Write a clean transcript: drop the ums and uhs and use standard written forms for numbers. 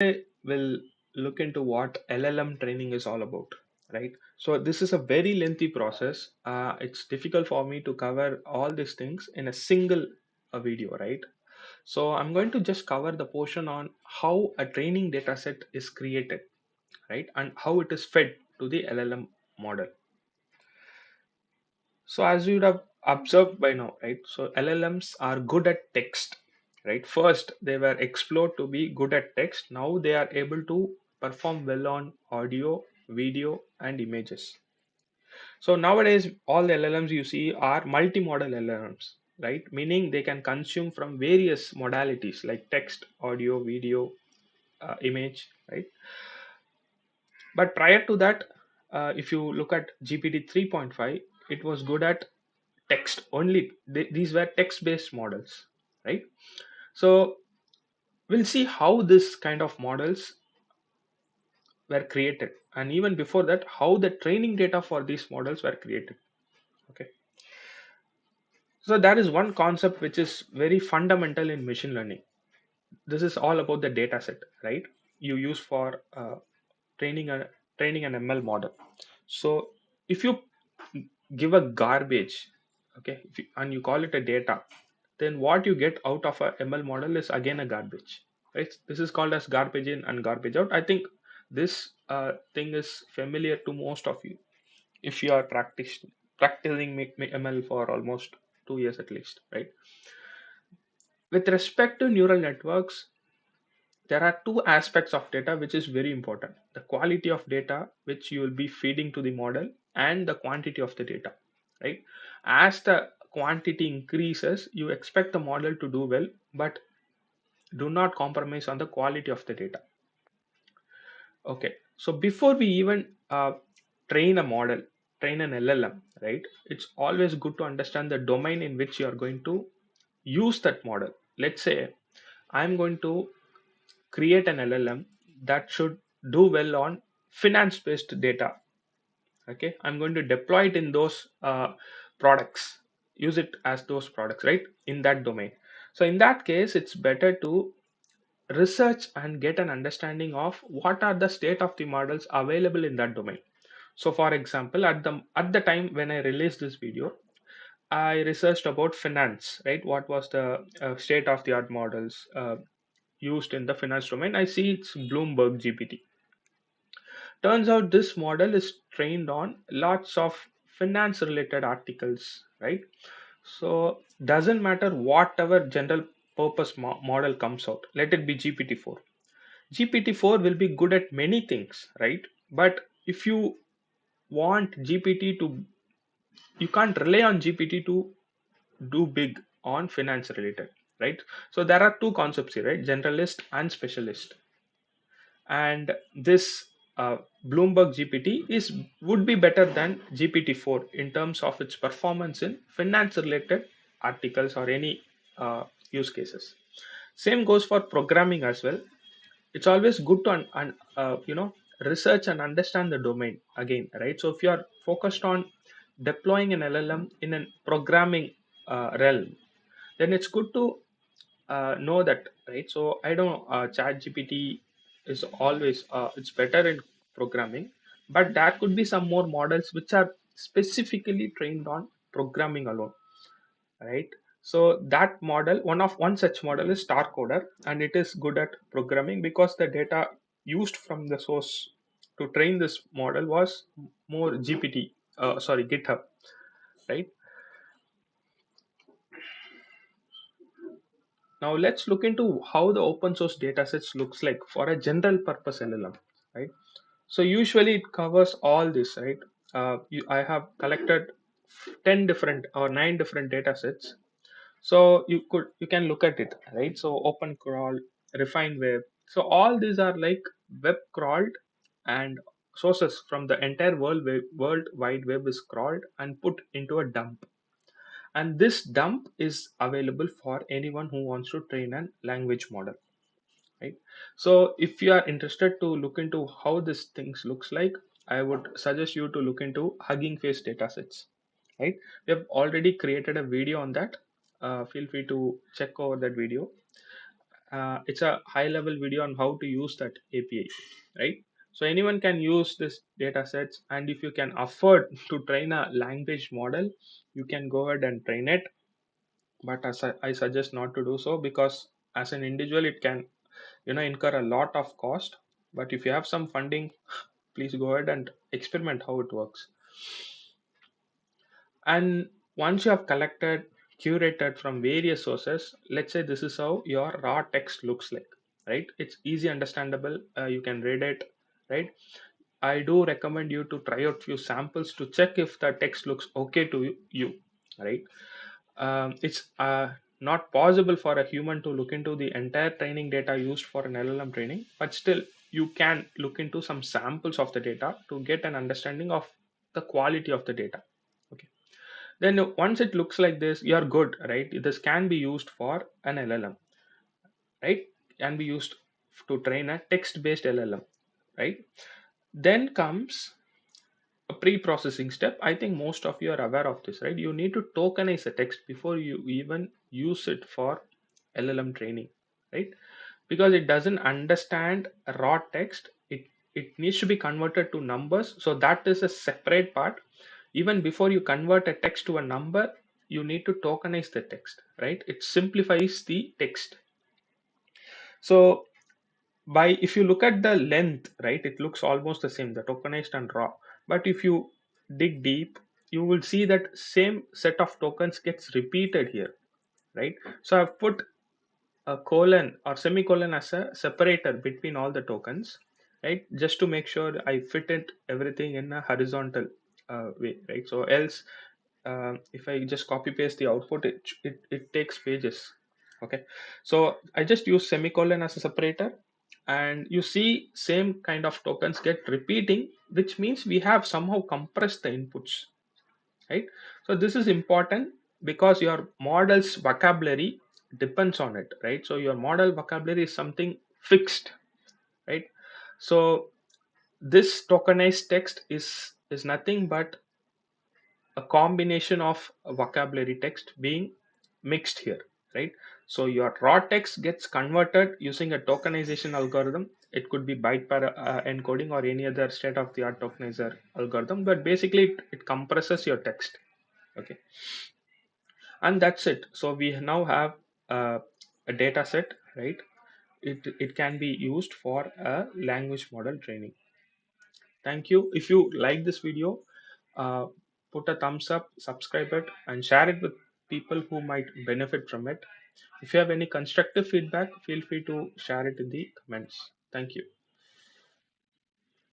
Today we'll look into what LLM training is all about, right? So this is a very lengthy process. It's difficult for me to cover all these things in a single video, right? So I'm going to just cover the portion on how a training data set is created, right? And how it is fed to the LLM model. So as you would have observed by now, right? So LLMs are good at text, right? First, they were explored to be good at text. Now they are able to perform well on audio, video, and images. So nowadays, all the LLMs you see are multimodal LLMs, right? Meaning they can consume from various modalities like text, audio, video, image, right? But prior to that, if you look at GPT 3.5, it was good at text only. These were text based models, right? So we'll see how this kind of models were created, and even before that how the training data for these models were created. Okay, so there is one concept which is very fundamental in machine learning. This is all about the data set, right? You use for training a training an ML model. So if you give a garbage, okay, and you call it a data, then what you get out of a ML model is again a garbage, right? This is called as garbage in and garbage out. I think this thing is familiar to most of you if you are practicing ML for almost 2 years at least, right? With respect to neural networks, there are two aspects of data which is very important: the quality of data which you will be feeding to the model and the quantity of the data, right? As the quantity increases, you expect the model to do well, but do not compromise on the quality of the data. Okay, so before we even train a model, train an LLM, right? It's always good to understand the domain in which you are going to use that model. Let's say I'm going to create an LLM that should do well on finance based data. Okay, I'm going to deploy it in those products, use it as those products, right? In that domain. So in that case, it's better to research and get an understanding of what are the state of the models available in that domain. So for example, at the time when I released this video, I researched about finance, right? What was the state of the art models used in the finance domain? I see it's Bloomberg GPT. Turns out this model is trained on lots of finance related articles, right? So doesn't matter whatever general purpose model comes out. Let it be GPT-4. GPT-4 will be good at many things, right? But if you want GPT to, you can't rely on GPT to do big on finance related, right? So there are two concepts here, right? Generalist and specialist. And this Bloomberg GPT is would be better than GPT-4 in terms of its performance in finance related articles or any use cases. Same goes for programming as well. It's always good to research and understand the domain again, right? So if you are focused on deploying an LLM in a programming realm, then it's good to know that, right? So I don't know, chat GPT is always it's better in programming, but there could be some more models which are specifically trained on programming alone, right? So that model, one such model is star coder, and it is good at programming because the data used from the source to train this model was more GPT, sorry, GitHub, right? Now let's look into how the open source datasets looks like for a general purpose LLM, right? So usually it covers all this, right? I have collected 10 different or 9 different datasets. So you can look at it, right? So open crawl, refined web. So all these are like web crawled, and sources from the entire world wide web is crawled and put into a dump, and this dump is available for anyone who wants to train a language model, right? So if you are interested to look into how this things looks like, I would suggest you to look into Hugging Face datasets, right? We have already created a video on that. Feel free to check over that video. it's a high level video on how to use that API, right? So anyone can use this data sets, and if you can afford to train a language model, you can go ahead and train it. But I suggest not to do so, because as an individual it can incur a lot of cost. But if you have some funding, please go ahead and experiment how it works. And once you have collected, curated from various sources, let's say this is how your raw text looks like, right? It's easy understandable, you can read it, right? I do recommend you to try out few samples to check if the text looks okay to you, right? It's not possible for a human to look into the entire training data used for an LLM training, but still you can look into some samples of the data to get an understanding of the quality of the data. Okay, then once it looks like this, you are good, right? This can be used for an LLM, right? Can be used to train a text based LLM, right? Then comes a pre-processing step. I think most of you are aware of this, right? You need to tokenize a text before you even use it for LLM training, right? Because it doesn't understand raw text. It needs to be converted to numbers, so that is a separate part. Even before you convert a text to a number, you need to tokenize the text, right? It simplifies the text. So by if you look at the length, right, it looks almost the same, the tokenized and raw. But if you dig deep, you will see that same set of tokens gets repeated here, right? So I've put a colon or semicolon as a separator between all the tokens, right? Just to make sure I fit it everything in a horizontal way, right? So else, if I just copy paste the output, it takes pages. Okay, so I just use semicolon as a separator, and you see same kind of tokens get repeating, which means we have somehow compressed the inputs, right? So this is important because your model's vocabulary depends on it, right? So your model vocabulary is something fixed, right? So this tokenized text is nothing but a combination of vocabulary text being mixed here, right? So your raw text gets converted using a tokenization algorithm. It could be byte per encoding or any other state of the art tokenizer algorithm, but basically it compresses your text. Okay, and that's it. So we now have a data set, right? It can be used for a language model training. Thank you. If you like this video, uh, put a thumbs up, subscribe it, and share it with people who might benefit from it. If you have any constructive feedback, feel free to share it in the comments. Thank you.